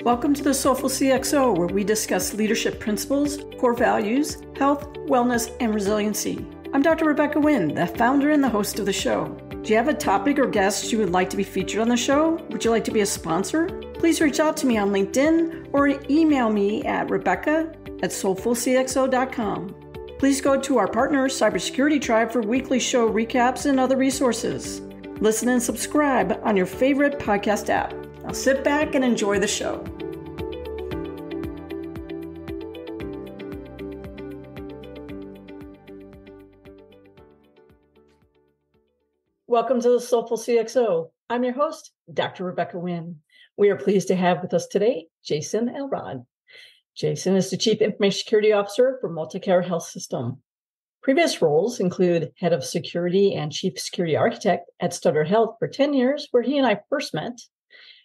Welcome to the Soulful CXO, where we discuss leadership principles, core values, health, wellness, and resiliency. I'm Dr. Rebecca Wynn, the founder and the host of the show. Do you have a topic or guest you would like to be featured on the show? Would you like to be a sponsor? Please reach out to me on LinkedIn or email me at rebecca@soulfulcxo.com. Please go to our partner, Cybersecurity Tribe, for weekly show recaps and other resources. Listen and subscribe on your favorite podcast app. Now sit back and enjoy the show. Welcome to the Soulful CXO. I'm your host, Dr. Rebecca Wynn. We are pleased to have with us today, Jason Elrod. Jason is the Chief Information Security Officer for Multicare Health System. Previous roles include Head of Security and Chief Security Architect at Stutter Health for 10 years, where he and I first met.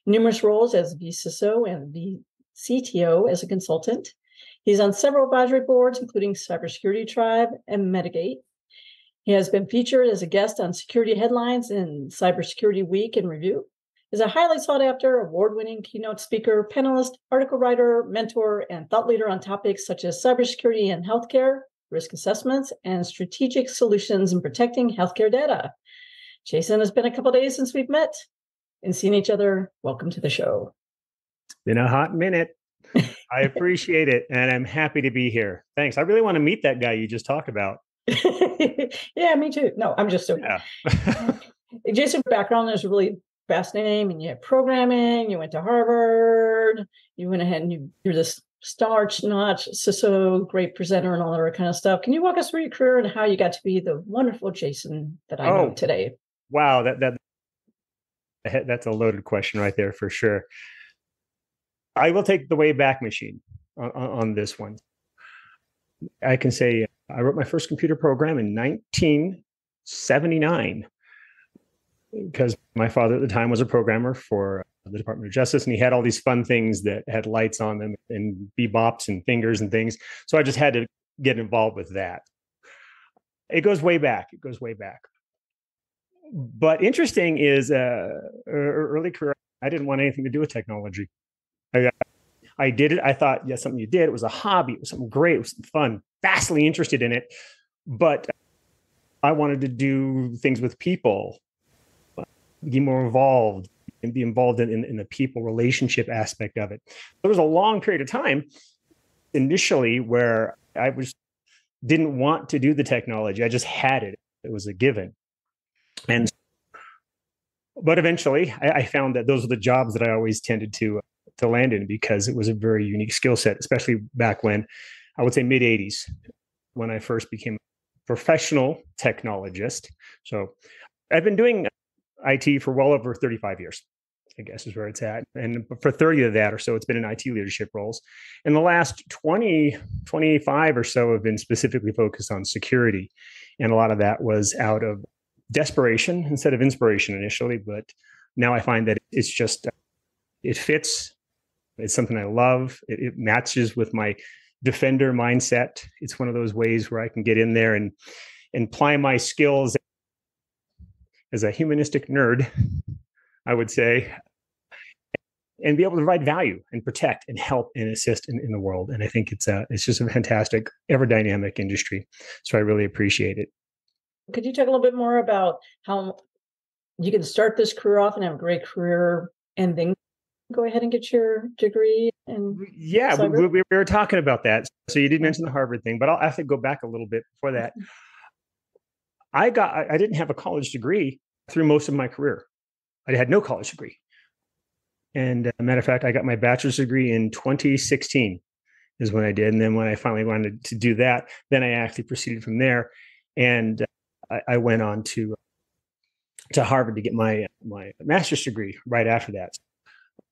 Numerous roles as vCISO and vCTO as a consultant. He's on several advisory boards, including Cybersecurity Tribe and Medigate. He has been featured as a guest on security headlines in Cybersecurity Week in Review. Is a highly sought-after, award-winning keynote speaker, panelist, article writer, mentor, and thought leader on topics such as cybersecurity and healthcare, risk assessments, and strategic solutions in protecting healthcare data. Jason, it's been a couple of days since we've met and seen each other. Welcome to the show. It's been a hot minute. I appreciate it, and I'm happy to be here. Thanks. I really want to meet that guy you just talked about. Yeah, me too. No, I'm just so. Yeah. Jason's background is really fascinating. And you have programming. You went to Harvard. You went ahead and you're this star-notch CISO, great presenter, and all that kind of stuff. Can you walk us through your career and how you got to be the wonderful Jason that I know today? Wow, that's a loaded question right there for sure. I will take the way back machine on this one. I can say I wrote my first computer program in 1979 because my father at the time was a programmer for the Department of Justice, and he had all these fun things that had lights on them and bebops and fingers and things. So I just had to get involved with that. It goes way back. But interesting is early career, I didn't want anything to do with technology. I did it. I thought, yeah, something you did. It was a hobby. It was something great. It was fun, vastly interested in it. But I wanted to do things with people, be more involved, and be involved in the people relationship aspect of it. There was a long period of time initially where I didn't want to do the technology. I just had it. It was a given. But eventually I found that those are the jobs that I always tended to land in because it was a very unique skill set, especially back when I would say mid 80s, when I first became a professional technologist. So I've been doing IT for well over 35 years, I guess is where it's at. And for 30 of that or so, it's been in IT leadership roles. In the last 25 or so have been specifically focused on security. And a lot of that was out of desperation instead of inspiration initially. But now I find that it's just, it fits. It's something I love. It matches with my defender mindset. It's one of those ways where I can get in there and apply my skills as a humanistic nerd, I would say, and be able to provide value and protect and help and assist in the world. And I think it's just a fantastic, ever dynamic industry. So I really appreciate it. Could you talk a little bit more about how you can start this career off and have a great career and then go ahead and get your degree? Yeah, we were talking about that. So you did mention the Harvard thing, but I'll have to go back a little bit before that. I didn't have a college degree through most of my career. I had no college degree. And as a matter of fact, I got my bachelor's degree in 2016 is when I did. And then when I finally wanted to do that, then I actually proceeded from there. And I went on to Harvard to get my master's degree right after that.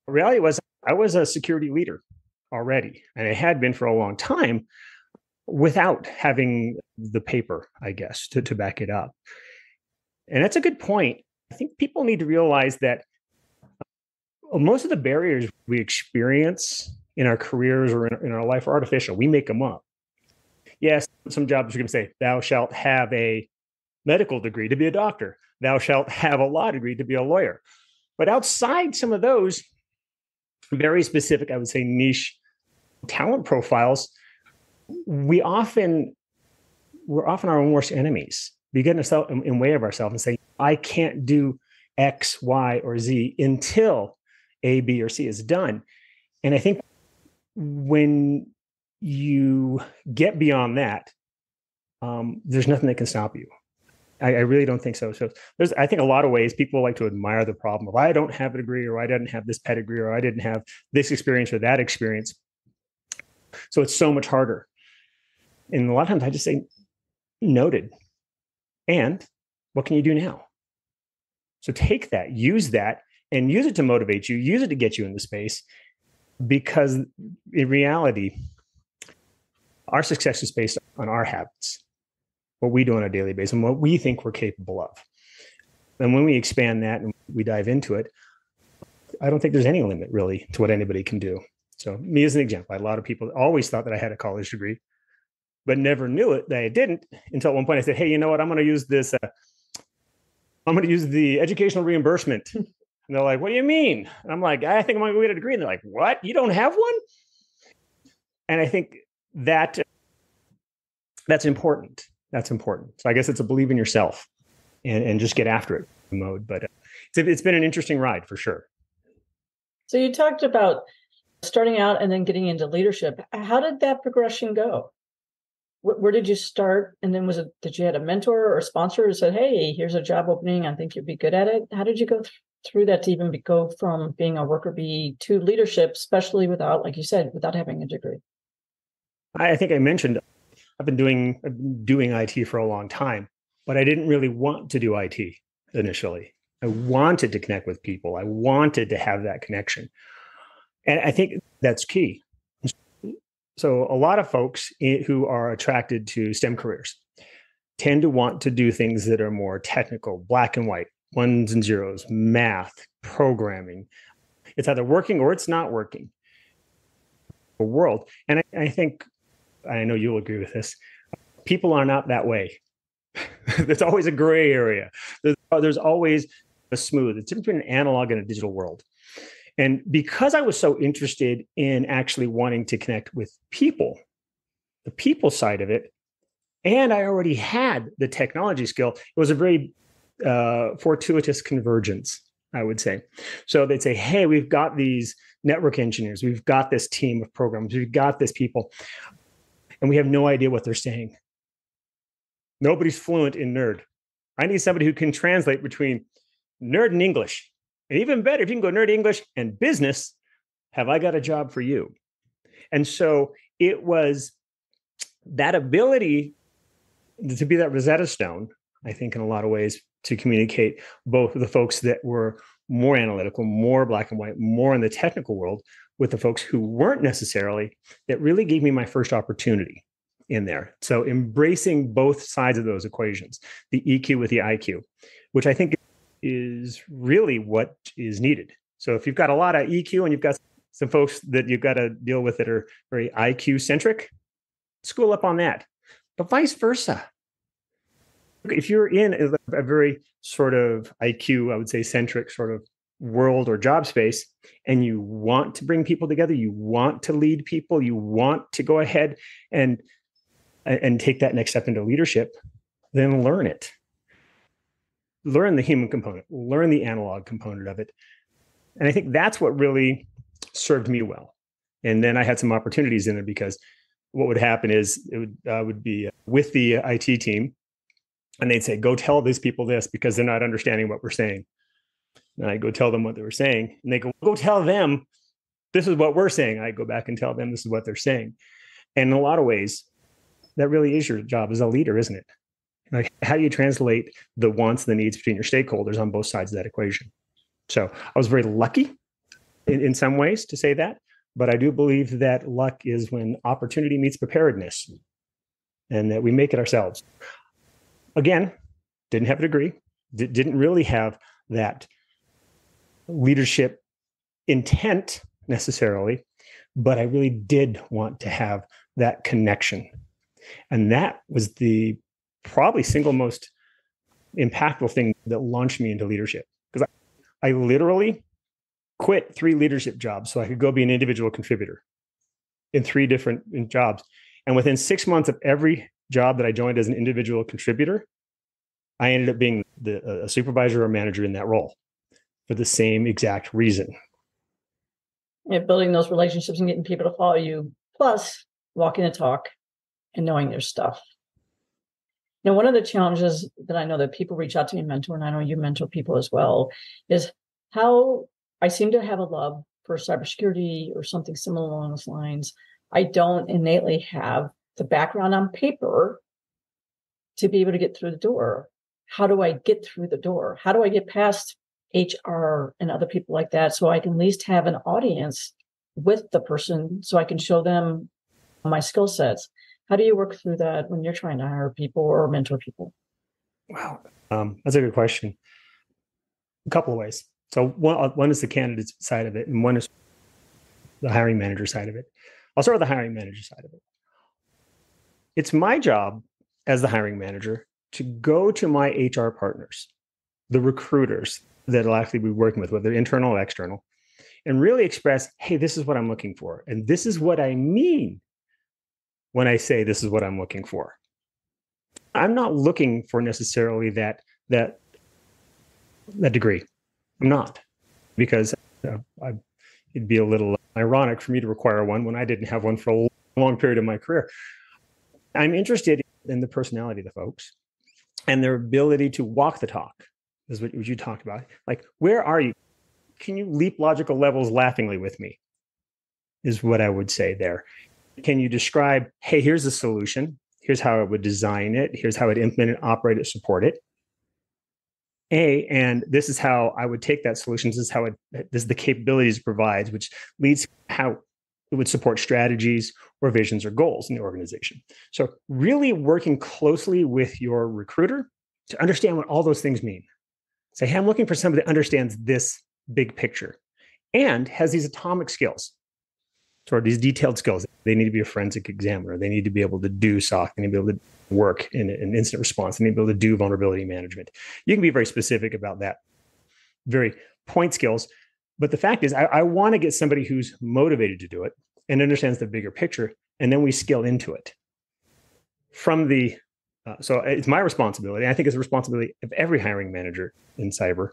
The reality was I was a security leader already, and I had been for a long time without having the paper, I guess, to back it up. And that's a good point. I think people need to realize that most of the barriers we experience in our careers or in our life are artificial. We make them up. Yes, some jobs are going to say, thou shalt have a medical degree to be a doctor. Thou shalt have a law degree to be a lawyer. But outside some of those, very specific, I would say, niche talent profiles, we're often our own worst enemies. We get in way of ourselves and say, I can't do X, Y, or Z until A, B, or C is done. And I think when you get beyond that, there's nothing that can stop you. I really don't think so. So there's, I think, a lot of ways people like to admire the problem of I don't have a degree, or I didn't have this pedigree, or I didn't have this experience or that experience. So it's so much harder. And a lot of times I just say, noted. And what can you do now? So take that, and use it to motivate you, use it to get you into space, because in reality, our success is based on our habits, what we do on a daily basis, and what we think we're capable of. And when we expand that and we dive into it, I don't think there's any limit really to what anybody can do. So me as an example, a lot of people always thought that I had a college degree, but never knew it that I didn't until at one point I said, hey, you know what? I'm going to use this. I'm going to use the educational reimbursement. And they're like, what do you mean? And I'm like, I think I'm going to go get a degree. And they're like, what? You don't have one? And I think that's important. That's important. So I guess it's a believe in yourself and just get after it mode. But it's been an interesting ride for sure. So you talked about starting out and then getting into leadership. How did that progression go? Where did you start? And then did you have a mentor or a sponsor who said, hey, here's a job opening, I think you'd be good at it? How did you go through that to even go from being a worker bee to leadership, especially without, like you said, without having a degree? I think I mentioned I've been doing IT for a long time, but I didn't really want to do IT initially. I wanted to connect with people. I wanted to have that connection. And I think that's key. So a lot of folks who are attracted to STEM careers tend to want to do things that are more technical, black and white, ones and zeros, math, programming. It's either working or it's not working. The world. And I think, I know you'll agree with this, people are not that way. There's always a gray area. There's always a smooth. It's between an analog and a digital world. And because I was so interested in actually wanting to connect with people, the people side of it, and I already had the technology skill, it was a very fortuitous convergence, I would say. So they'd say, hey, we've got these network engineers, we've got this team of programs, we've got this people, and we have no idea what they're saying. Nobody's fluent in nerd. I need somebody who can translate between nerd and English. And even better, if you can go nerd English and business, have I got a job for you? And so it was that ability to be that Rosetta Stone, I think, in a lot of ways, to communicate both the folks that were more analytical, more black and white, more in the technical world, with the folks who weren't necessarily, that really gave me my first opportunity in there. So embracing both sides of those equations, the EQ with the IQ, which I think is really what is needed. So if you've got a lot of EQ and you've got some folks that you've got to deal with that are very IQ centric, school up on that. But vice versa. If you're in a very sort of IQ, I would say centric sort of world or job space, and you want to bring people together, you want to lead people, you want to go ahead and take that next step into leadership, then learn it. Learn the human component, learn the analog component of it. And I think that's what really served me well. And then I had some opportunities in it, because what would happen is I would be with the IT team, and they'd say, go tell these people this because they're not understanding what we're saying. And I go tell them what they were saying, and they go tell them, this is what we're saying. I go back and tell them this is what they're saying. And in a lot of ways, that really is your job as a leader, isn't it? Like, how do you translate the wants and the needs between your stakeholders on both sides of that equation? So I was very lucky in some ways to say that, but I do believe that luck is when opportunity meets preparedness, and that we make it ourselves. Again, didn't have a degree, didn't really have that leadership intent necessarily, but I really did want to have that connection. And that was the probably single most impactful thing that launched me into leadership. Because I literally quit 3 leadership jobs so I could go be an individual contributor in 3 different jobs. And within 6 months of every job that I joined as an individual contributor, I ended up being a supervisor or manager in that role for the same exact reason. And building those relationships and getting people to follow you, plus walking the talk and knowing their stuff. Now, one of the challenges that I know that people reach out to me and mentor, and I know you mentor people as well, is how I seem to have a love for cybersecurity or something similar along those lines. I don't innately have the background on paper to be able to get through the door. How do I get through the door? How do I get past HR and other people like that so I can at least have an audience with the person so I can show them my skill sets? How do you work through that when you're trying to hire people or mentor people? Wow. That's a good question. A couple of ways. So one is the candidate side of it, and one is the hiring manager side of it. I'll start with the hiring manager side of it. It's my job as the hiring manager to go to my HR partners, the recruiters that I'll actually be working with, whether internal or external, and really express, hey, this is what I'm looking for. And this is what I mean when I say this is what I'm looking for. I'm not looking for necessarily that degree. I'm not, because it'd be a little ironic for me to require one when I didn't have one for a long period of my career. I'm interested in the personality of the folks and their ability to walk the talk, is what you talked about. Like, where are you? Can you leap logical levels laughingly with me? Is what I would say there. Can you describe, hey, here's the solution. Here's how I would design it. Here's how I'd implement it, operate it, support it. And this is how I would take that solution. This is the capabilities it provides, which leads to how it would support strategies or visions or goals in the organization. So really working closely with your recruiter to understand what all those things mean. Say, hey, I'm looking for somebody that understands this big picture and has these atomic skills, or these detailed skills. They need to be a forensic examiner. They need to be able to do SOC. They need to be able to work in an incident response. They need to be able to do vulnerability management. You can be very specific about that, very point skills. But the fact is, I want to get somebody who's motivated to do it and understands the bigger picture, and then we scale into it. So it's my responsibility. I think it's the responsibility of every hiring manager in cyber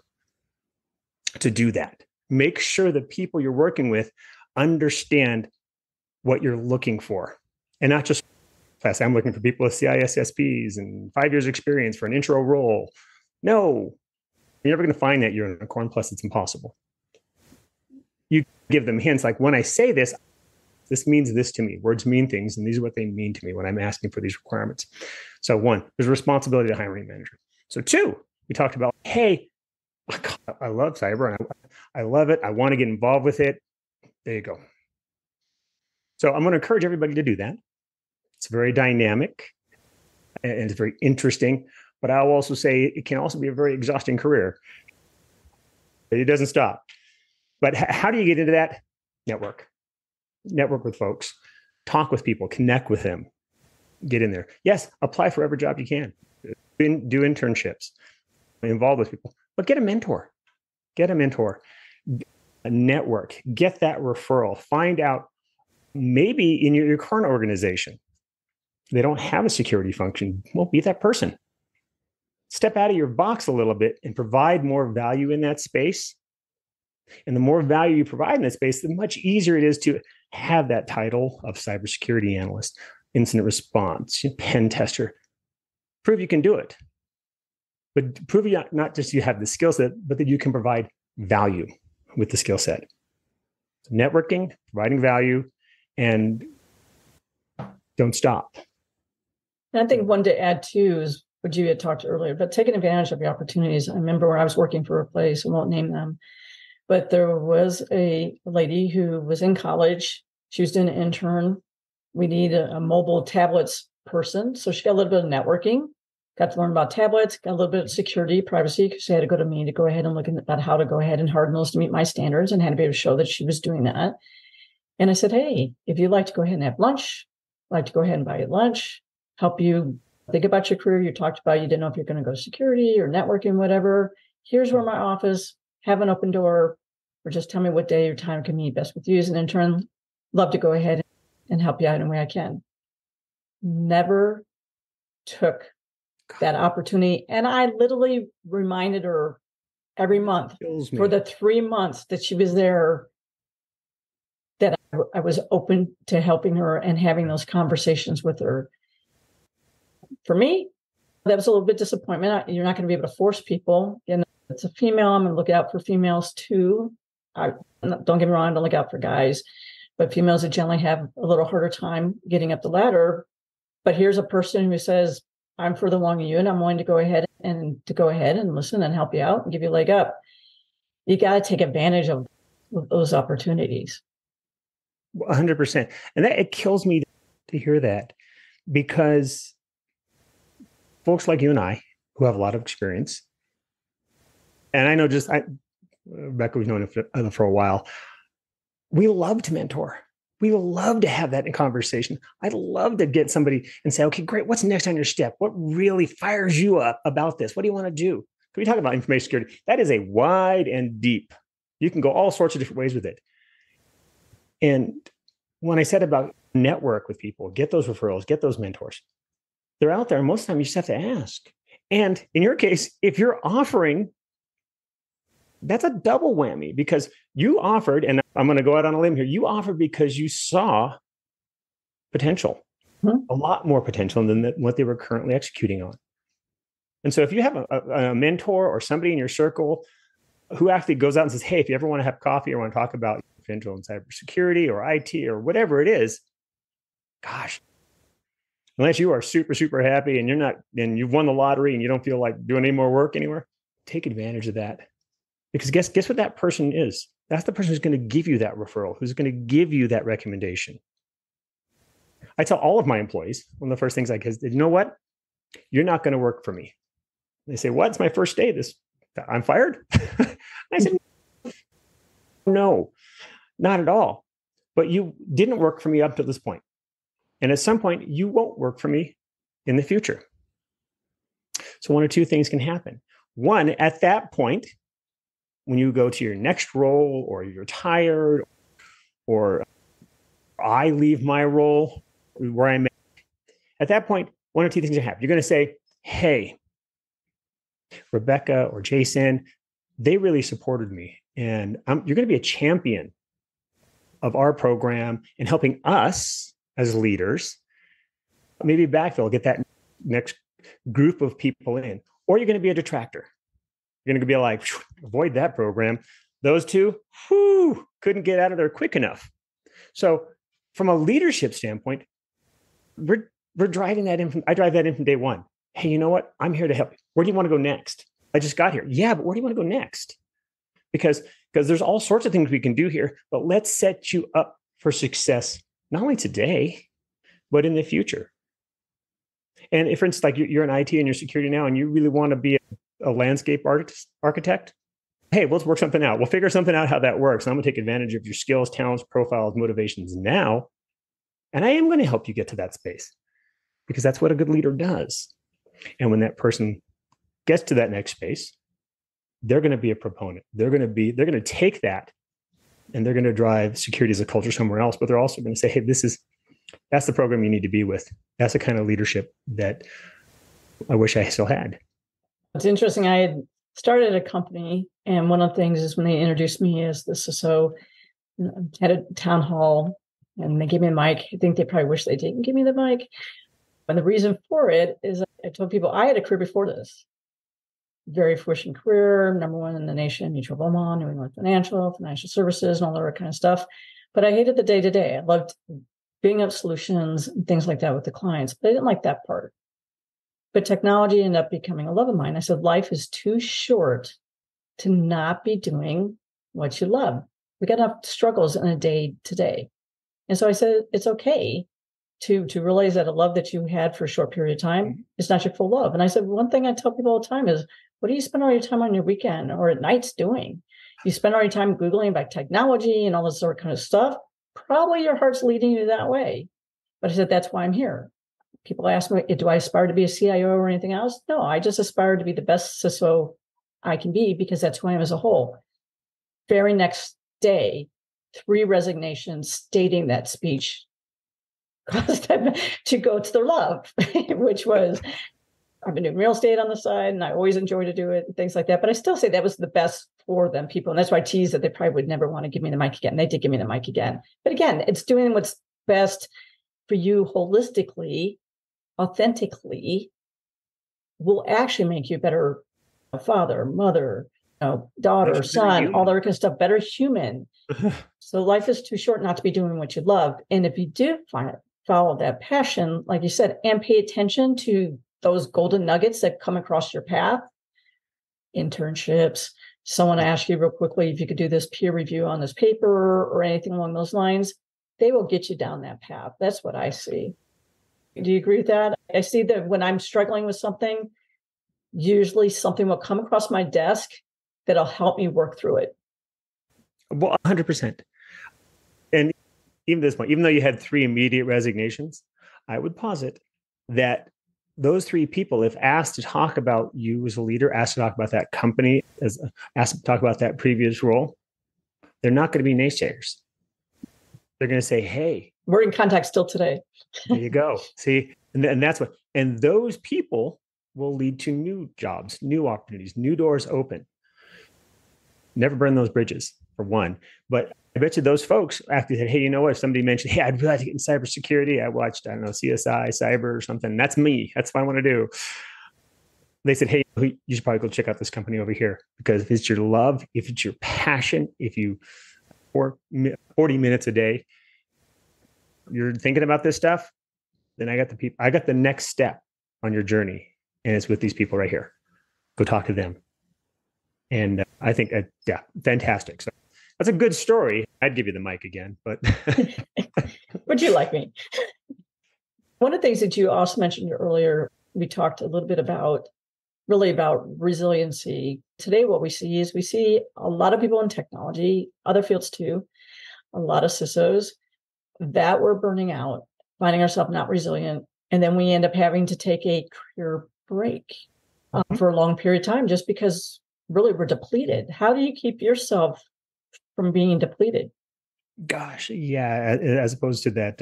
to do that. Make sure the people you're working with understand what you're looking for, and not just class. I'm looking for people with CISSPs and 5 years experience for an intro role. No, you're never going to find that unicorn. Plus, it's impossible. You give them hints like, when I say this means this to me. Words mean things, and these are what they mean to me when I'm asking for these requirements. So 1, there's a responsibility to the hiring manager. So 2, we talked about, hey, I love cyber, and I love it. I want to get involved with it. There you go. So I'm going to encourage everybody to do that. It's very dynamic and it's very interesting, but I'll also say it can also be a very exhausting career. It doesn't stop. But how do you get into that? Network with folks, talk with people, connect with them, get in there. Yes, apply for every job you can. Do internships, involve with people, but get a mentor, a network, get that referral, find out maybe in your current organization, they don't have a security function. Well, be that person. Step out of your box a little bit and provide more value in that space. And the more value you provide in that space, the much easier it is to have that title of cybersecurity analyst, incident response, pen tester. Prove you can do it. But prove you not just you have the skill set, but that you can provide value with the skill set. So networking, providing value, and don't stop. And I think one to add too is what you had talked earlier, but taking advantage of the opportunities. I remember when I was working for a place, I won't name them, but there was a lady who was in college. She was doing an intern. We need a mobile tablets person. So she got a little bit of networking, got to learn about tablets, got a little bit of security, privacy, because she had to go to me to go ahead and look at how to go ahead and harden those to meet my standards, and had to be able to show that she was doing that. And I said, hey, if you'd like to go ahead and have lunch, I'd like to go ahead and buy you lunch, help you think about your career. You talked about you didn't know if you're going to go security or networking, whatever. Here's where my office, have an open door. or just tell me what day or time can meet best with you. And in turn, love to go ahead and help you out in a way I can. Never took that opportunity. And I literally reminded her every month for the 3 months that she was there that I was open to helping her and having those conversations with her. For me, that was a little bit disappointment. You're not going to be able to force people. And it's a female. I'm going to look out for females too. Don't get me wrong, I don't look out for guys, but females that generally have a little harder time getting up the ladder. But here's a person who says, I'm further along than you, and I'm willing to go ahead and listen and help you out and give you a leg up. You got to take advantage of those opportunities. 100%. And that, it kills me to hear that, because folks like you and I, who have a lot of experience, and I know Rebecca, we've known for a while, we love to mentor. We love to have that in conversation. I'd love to get somebody and say, okay, great. What's next on your step? What really fires you up about this? What do you want to do? Can we talk about information security? That is a wide and deep. You can go all sorts of different ways with it. And when I said about network with people, get those referrals, get those mentors, they're out there. And most of the time you just have to ask. And in your case, if you're offering, that's a double whammy, because you offered, and I'm going to go out on a limb here, you offered because you saw potential, a lot more potential than what they were currently executing on. And so if you have a mentor or somebody in your circle who actually goes out and says, hey, if you ever want to have coffee or want to talk about potential in cybersecurity or IT or whatever it is, gosh, unless you are super, super happy and you've won the lottery and you don't feel like doing any more work anywhere, take advantage of that. Because guess what that person is? That's the person who's going to give you that referral, who's going to give you that recommendation. I tell all of my employees, one of the first things I say, you know what? You're not going to work for me. They say, what? It's my first day. I'm fired? I said, no, not at all. But you didn't work for me up to this point. And at some point, you won't work for me in the future. So one or two things can happen. One, at that point, when you go to your next role, or you're tired, or I leave my role where I'm at that point, one or two things are happening. You're going to say, hey, Rebecca or Jason, they really supported me. And you're going to be a champion of our program and helping us as leaders maybe backfill, get that next group of people in. Or you're going to be a detractor. You're going to be like, avoid that program. Those two, couldn't get out of there quick enough. So from a leadership standpoint, we're driving that in. I drive that in from day one. Hey, you know what? I'm here to help you. Where do you want to go next? I just got here. Yeah, but where do you want to go next? Because there's all sorts of things we can do here, but let's set you up for success, not only today, but in the future. And if, for instance, like you're in IT and you're security now, and you really want to be a landscape architect, hey, let's work something out. We'll figure something out how that works. I'm going to take advantage of your skills, talents, profiles, motivations now. And I am going to help you get to that space, because that's what a good leader does. And when that person gets to that next space, they're going to be a proponent. They're going to take that and they're going to drive security as a culture somewhere else. But they're also going to say, hey, that's the program you need to be with. That's the kind of leadership that I wish I still had. It's interesting. I had started a company, and one of the things is when they introduced me as the CISO, had a town hall, and they gave me a mic. I think they probably wish they didn't give me the mic. And the reason for it is I told people I had a career before this. Very flourishing career, #1 in the nation, Mutual of Omaha, New England financial services, and all that kind of stuff. But I hated the day-to-day. I loved being up solutions and things like that with the clients, but I didn't like that part. But technology ended up becoming a love of mine. I said, life is too short to not be doing what you love. We got enough struggles in a day to day. And so I said, it's okay to realize that a love that you had for a short period of time is not your full love. And I said, one thing I tell people all the time is, what do you spend all your time on your weekend or at nights doing? You spend all your time Googling about technology and all this sort of kind of stuff. Probably your heart's leading you that way. But I said, that's why I'm here. People ask me, do I aspire to be a CIO or anything else? No, I just aspire to be the best CISO I can be, because that's who I am as a whole. very next day, 3 resignations stating that speech caused them to go to their love, which was, I've been doing real estate on the side and I always enjoy to do it and things like that. But I still say that was the best for them people. And that's why I tease that they probably would never want to give me the mic again. They did give me the mic again. But again, it's doing what's best for you holistically, authentically, will actually make you a better father, mother, daughter, son, all that kind of stuff, better human. So life is too short not to be doing what you love. And if you do follow that passion, like you said, and pay attention to those golden nuggets that come across your path, internships, someone asked you real quickly if you could do this peer review on this paper or anything along those lines, they will get you down that path. That's what I see. Do you agree with that? I see that when I'm struggling with something, usually something will come across my desk that'll help me work through it. Well, 100%. And even this point, even though you had 3 immediate resignations, I would posit that those 3 people, if asked to talk about you as a leader, asked to talk about that company, asked to talk about that previous role, they're not going to be naysayers. They're going to say, hey, we're in contact still today. There you go. See, and that's what, and those people will lead to new jobs, new opportunities, new doors open. Never burn those bridges, for one. But I bet you those folks actually said, hey, you know what? If somebody mentioned, hey, I'd really like to get in cybersecurity. I watched, I don't know, CSI, cyber or something. That's me. That's what I want to do. They said, hey, you should probably go check out this company over here, because if it's your love, if it's your passion, if you work 40 minutes a day, you're thinking about this stuff, then I got the next step on your journey. And it's with these people right here. Go talk to them. And I think, yeah, fantastic. So that's a good story. I'd give you the mic again, but. Would you like me? One of the things that you also mentioned earlier, we talked a little bit about resiliency. Today, what we see a lot of people in technology, other fields too, a lot of CISOs that were burning out, finding ourselves not resilient. And then we end up having to take a career break for a long period of time, just because really we're depleted. How do you keep yourself from being depleted? Gosh, yeah, as opposed to that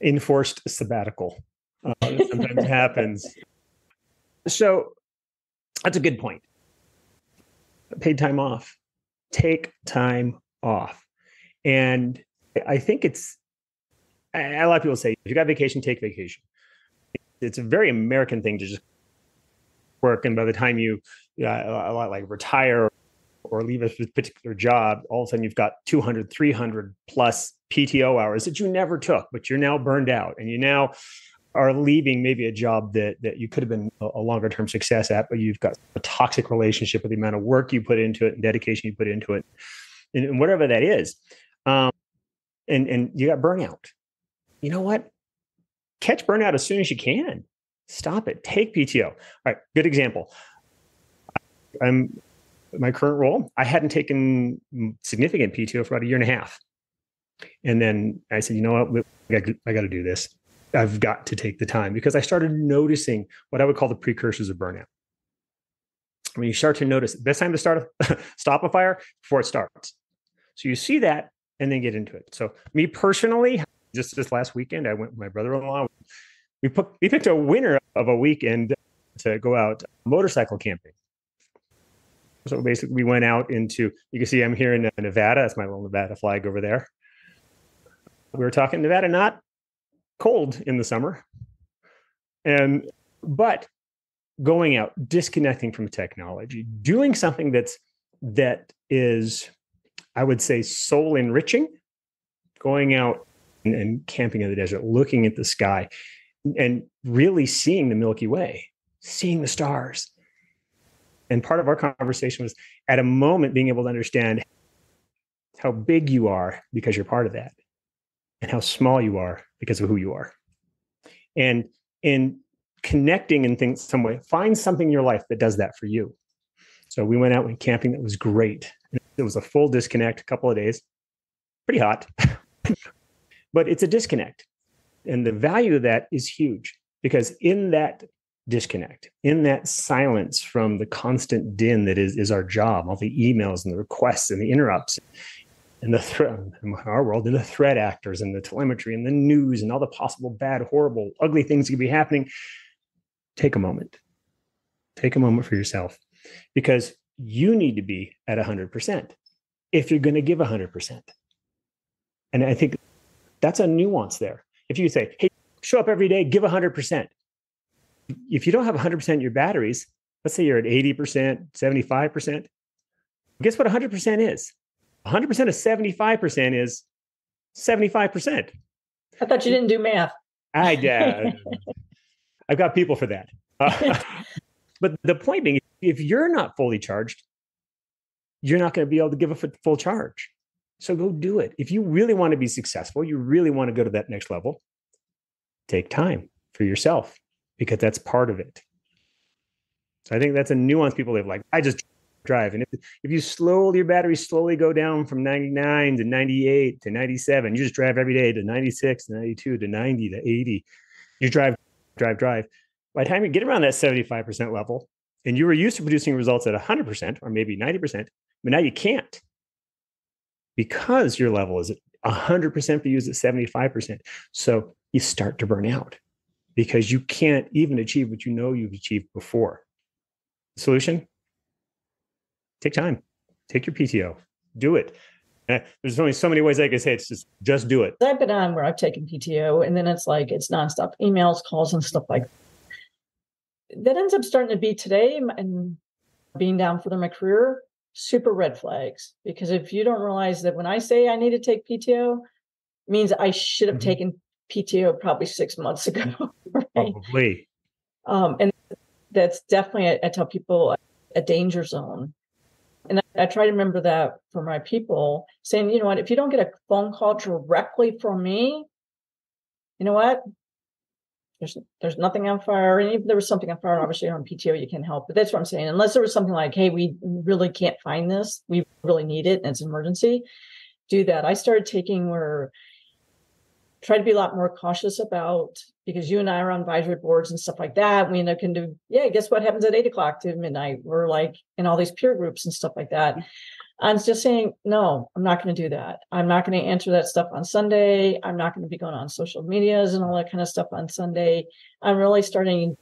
enforced sabbatical that sometimes happens. So that's a good point. Paid time off. Take time off. And I think a lot of people say, if you got vacation, take vacation. It's a very American thing to just work. And by the time you like retire or leave a particular job, all of a sudden you've got 200, 300 plus PTO hours that you never took, but you're now burned out, and you now are leaving maybe a job that you could have been a longer term success at, but you've got a toxic relationship with the amount of work you put into it and dedication you put into it, and whatever that is. And you got burnout. You know what? Catch burnout as soon as you can. Stop it. Take PTO. All right. Good example. My current role, I hadn't taken significant PTO for about 1.5 years. And then I said, you know what? I got to do this. I've got to take the time, because I started noticing what I would call the precursors of burnout. When you start to notice, best time to stop a fire before it starts. So you see that and then get into it. So me personally, just this last weekend, I went with my brother-in-law. We picked a winner of a weekend to go out motorcycle camping. So basically we went out you can see I'm here in Nevada. That's my little Nevada flag over there. We were talking Nevada, not cold in the summer. But going out, disconnecting from technology, doing something that is, I would say, soul enriching, going out and camping in the desert, looking at the sky and really seeing the Milky Way, seeing the stars. And part of our conversation was, at a moment, being able to understand how big you are because you're part of that, and how small you are because of who you are. And in connecting in some way, find something in your life that does that for you. So we went out and camping. That was great. It was a full disconnect, a couple of days, pretty hot, but it's a disconnect. And the value of that is huge, because in that disconnect, in that silence from the constant din that is our job, all the emails and the requests and the interrupts and the threat in our world, and the threat actors and the telemetry and the news and all the possible bad, horrible, ugly things that could be happening. Take a moment. Take a moment for yourself, because you need to be at 100% if you're going to give 100%. And I think that's a nuance there. If you say, hey, show up every day, give 100%. If you don't have 100% in your batteries, let's say you're at 80%, 75%, guess what 100% is? 100% of 75% is 75%. I thought you didn't do math. I've got people for that. But the point being, if you're not fully charged, you're not going to be able to give a full charge. So go do it. If you really want to be successful, you really want to go to that next level, take time for yourself, because that's part of it. So I think that's a nuance people live like, I just drive. And if you your batteries slowly go down from 99 to 98 to 97, you just drive every day to 96, to 92, to 90, to 80. You drive. By the time you get around that 75% level, and you were used to producing results at 100% or maybe 90%, but now you can't, because your level is at 100% for you is at 75%. So you start to burn out because you can't even achieve what you know you've achieved before. Solution? Take time. Take your PTO. Do it. There's only so many ways I can say it's just do it. I've been on where I've taken PTO, and then it's like it's nonstop emails, calls, and stuff like that. That ends up starting to be today, and being down further in my career, super red flags. Because if you don't realize that when I say I need to take PTO, it means I should have taken PTO probably 6 months ago. Right? Probably. And that's definitely, I tell people, a danger zone. And I try to remember that for my people, saying, you know what, if you don't get a phone call directly from me, you know what? There's nothing on fire. And if there was something on fire, obviously on PTO, you can help. But that's what I'm saying. Unless there was something like, hey, we really can't find this, we really need it, and it's an emergency, do that. I started taking try to be a lot more cautious about, because you and I are on advisory boards and stuff like that. We can do, guess what happens at 8 o'clock to midnight? We're like in all these peer groups and stuff like that. I'm just saying, no, I'm not going to do that. I'm not going to answer that stuff on Sunday. I'm not going to be going on social medias and all that kind of stuff on Sunday. I'm really starting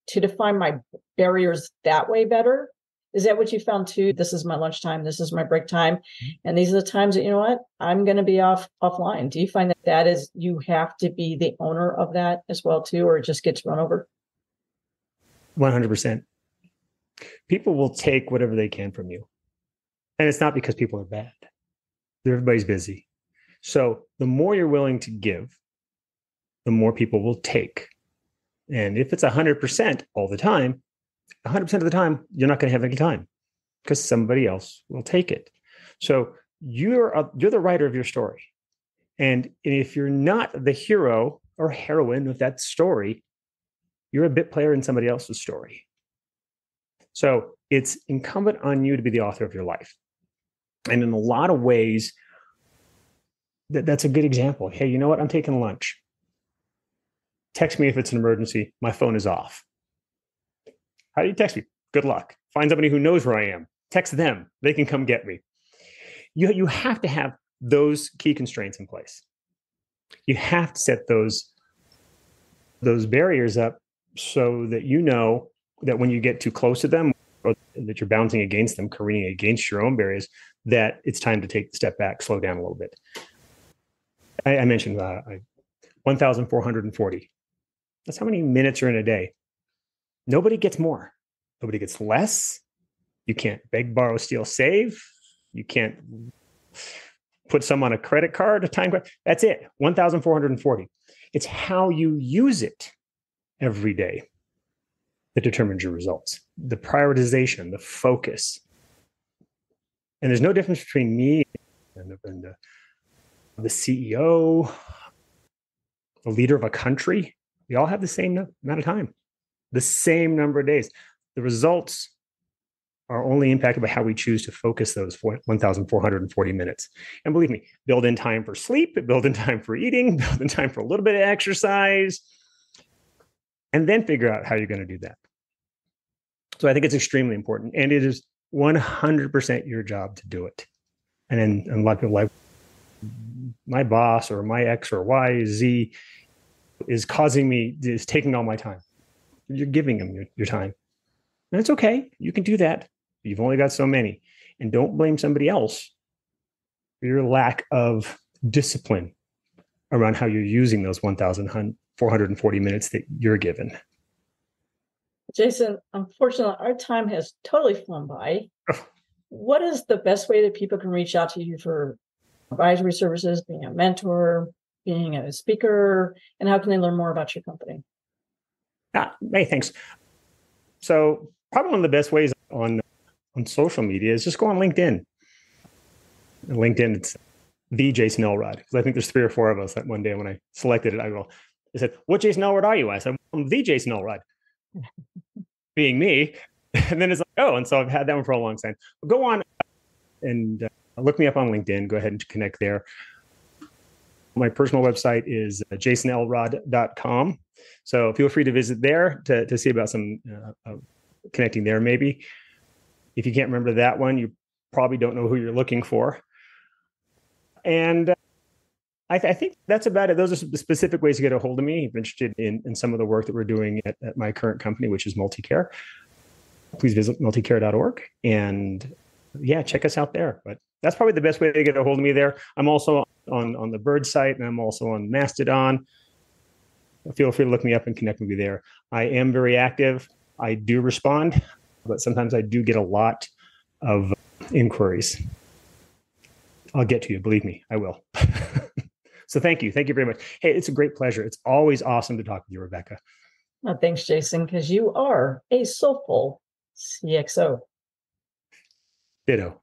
to define my barriers that way better. Is that what you found too? This is my lunchtime. This is my break time. And these are the times that, you know what, I'm going to be offline. Do you find that is, you have to be the owner of that as well too, or it just gets run over? 100%. People will take whatever they can from you. And it's not because people are bad. Everybody's busy. So the more you're willing to give, the more people will take. And if it's 100% all the time, 100% of the time, you're not going to have any time because somebody else will take it. So you're the writer of your story. And if you're not the hero or heroine of that story, you're a bit player in somebody else's story. So it's incumbent on you to be the author of your life. And in a lot of ways, that's a good example. Hey, you know what? I'm taking lunch. Text me if it's an emergency. My phone is off. How do you text me? Good luck. Find somebody who knows where I am. Text them. They can come get me. You have to have those key constraints in place. You have to set those barriers up so that you know that when you get too close to them, or that you're bouncing against them, careening against your own barriers, that it's time to take a step back, slow down a little bit. I mentioned 1,440. That's how many minutes are in a day. Nobody gets more. Nobody gets less. You can't beg, borrow, steal, save. You can't put some on a credit card, a time card. That's it. 1,440. It's how you use it every day that determines your results. The prioritization, the focus. And there's no difference between me and the CEO, the leader of a country. We all have the same amount of time, the same number of days. The results are only impacted by how we choose to focus those 1,440 minutes. And believe me, build in time for sleep, build in time for eating, build in time for a little bit of exercise. and then figure out how you're going to do that. So I think it's extremely important, and it is 100% your job to do it. And then a lot of people like, my boss or my X or Y, Z is taking all my time. You're giving them your time. And it's okay. You can do that. You've only got so many. And don't blame somebody else for your lack of discipline around how you're using those 1,440 minutes that you're given. Jason, unfortunately, our time has totally flown by. What is the best way that people can reach out to you for advisory services, being a mentor, being a speaker, and how can they learn more about your company? Hey, thanks. So probably one of the best ways on social media is just go on LinkedIn. LinkedIn, it's the Jason Elrod, because I think there's 3 or 4 of us that one day when I selected it, they said, what Jason Elrod are you? I said, I'm the Jason Elrod, being me. And then it's like, oh, and so I've had that one for a long time. Go on and look me up on LinkedIn. Go ahead and connect there. My personal website is jasonelrod.com. So feel free to visit there to see about some connecting there maybe. If you can't remember that one, you probably don't know who you're looking for. And I think that's about it. Those are some specific ways to get a hold of me. If you're interested in some of the work that we're doing at my current company, which is Multicare, please visit multicare.org and check us out there. But that's probably the best way to get a hold of me there. I'm also on the Bird site, and I'm also on Mastodon. Feel free to look me up and connect with me there. I am very active. I do respond, but sometimes I do get a lot of inquiries. I'll get to you. Believe me, I will. So thank you. Thank you very much. Hey, it's a great pleasure. It's always awesome to talk with you, Rebecca. Well, thanks, Jason, because you are a soulful CXO. Ditto.